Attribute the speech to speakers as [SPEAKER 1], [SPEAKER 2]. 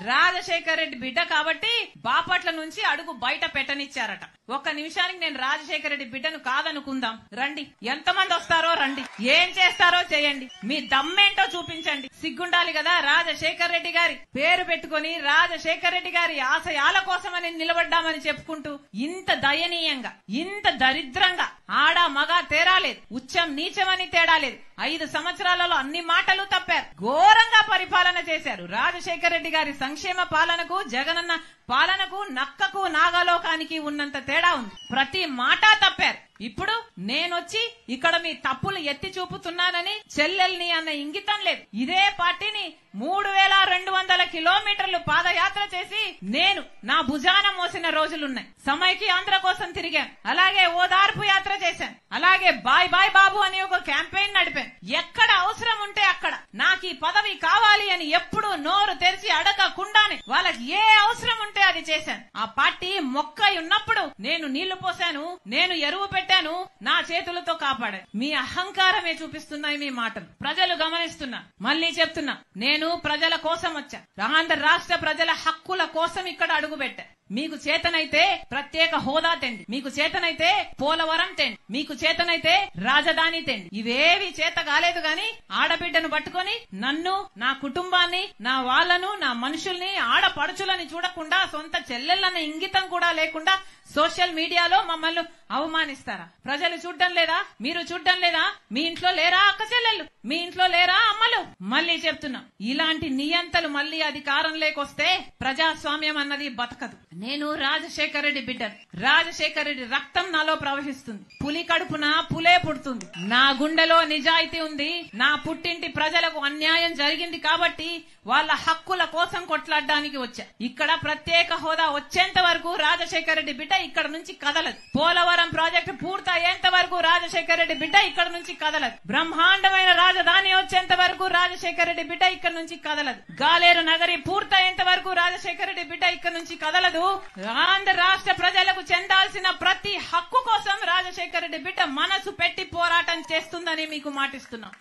[SPEAKER 1] రాజశేఖర రెడ్డి బిడ్డ కాబట్టి బాపట్ల నుంచి అడుగు బయట పెట్టనిచ్చారట. ఒక్క నిమిషానికి నేను రాజశేఖర రెడ్డి బిడ్డను కాదనుకుందాం. రండి, ఎంతమంది వస్తారో రండి, ఏం చేస్తారో చేయండి, మీ దమ్మేంటో చూపించండి. సిగ్గుండాలి కదా రాజశేఖర రెడ్డి గారి పేరు పెట్టుకుని రాజశేఖర రెడ్డి గారి ఆశయాల కోసమని నిలబడ్డామని చెప్పుకుంటూ ఇంత దయనీయంగా, ఇంత దరిద్రంగా ఆడ మగ తేడా లేదు, ఉచ్చం నీచమని తేడా లేదు. 5 సంవత్సరాలలో అన్ని మాటలు తప్పారు, ఘోరంగా పరిపాలన చేశారు. రాజశేఖర రెడ్డి గారి సంక్షేమ పాలనకు జగనన్న పాలనకు నక్కకు నాగలోకానికి ఉన్నంత తేడా ఉంది. ప్రతి మాట తప్పారు. ఇప్పుడు నేనొచ్చి ఇక్కడ మీ తప్పులు ఎత్తి చూపుతున్నానని చెల్లెల్ని అన్న ఇంగితం లేదు. ఇదే పార్టీని 3200 కిలోమీటర్లు పాదయాత్ర చేసి నేను నా భుజాన మోసిన రోజులున్నాయి. సమైకి ఆంధ్ర కోసం తిరిగాను, అలాగే ఓదార్పు యాత్ర చేశాను, అలాగే బాయ్ బాయ్ బాబు అని ఒక క్యాంపెయిన్ నడిపాను. ఎక్కడ అవసరం ఉంటే అక్కడ నాకు ఈ పదవి కావాలి అని ఎప్పుడు నోరు తెరిచి అడగకుండానే వాళ్ళకి ఏ అవసరం ఉంటే అది చేశాను. ఆ పార్టీ మొక్క ఉన్నప్పుడు నేను నీళ్లు పోశాను, నేను ఎరువు పెట్టాను, నా చేతులతో కాపాడాను. మీ అహంకారమే చూపిస్తున్నాయి మీ మాటలు. ప్రజలు గమనిస్తున్నా, మళ్ళీ చెప్తున్నా, నేను ప్రజల కోసం వచ్చా. ఆంధ్ర రాష్ట్ర ప్రజల హక్కుల కోసం ఇక్కడ అడుగు పెట్టా. మీకు చేతనైతే ప్రత్యేక హోదా తెండి, మీకు చేతనైతే పోలవరం తెండి, మీకు చేతనైతే రాజధాని తెండి. ఇవేవి చేత కాలేదు గాని ఆడబిడ్డను పట్టుకొని నన్ను, నా కుటుంబాన్ని, నా వాళ్లను, నా మనుషుల్ని, ఆడపడుచులని చూడకుండా, సొంత చెల్లెళ్ళన్న ఇంగితం కూడా లేకుండా సోషల్ మీడియాలో మమ్మల్ని అవమానిస్తారా? ప్రజలు చూడ్డం లేదా? మీరు చూడ్డం లేదా? మీ ఇంట్లో లేరా అక్క చెల్లెళ్ళు? మీ ఇంట్లో లేరా అమ్మలు? మళ్ళీ చెప్తున్నా, ఇలాంటి నియంతలు మళ్ళీ అధికారం లేకొస్తే ప్రజాస్వామ్యం అన్నది బతకదు. నేను రాజశేఖర రెడ్డి బిడ్డను. రాజశేఖర రెడ్డి రక్తం నాలో ప్రవహిస్తుంది. పులి కడుపున పులే పుడుతుంది. నా గుండెలో నిజాయితీ ఉంది. నా పుట్టింటి ప్రజలకు అన్యాయం జరిగింది కాబట్టి వాళ్ళ హక్కుల కోసం కొట్లాడడానికి వచ్చా. ఇక్కడ ప్రత్యేక హోదా వచ్చేంత వరకు రాజశేఖర రెడ్డి బిడ్డ ఇక్కడ నుంచి కదలదు. పోలవరం ప్రాజెక్టు పూర్తయ్యేంత వరకు రాజశేఖర రెడ్డి బిడ్డ ఇక్కడ నుంచి కదలదు. బ్రహ్మాండమైన రాజధాని వచ్చేంత వరకు రాజశేఖర రెడ్డి బిడ్డ ఇక్కడ నుంచి కదలదు. గాలేరు నగరి పూర్తయ్యేంత వరకు రాజశేఖర రెడ్డి బిడ్డ ఇక్కడ నుంచి కదలదు. ఆంధ్ర రాష్ట్ర ప్రజలకు చెందాల్సిన ప్రతి హక్కు కోసం రాజశేఖర రెడ్డి బిడ్డ మనసు పెట్టి పోరాటం చేస్తుందని మీకు మాటిస్తున్నాం.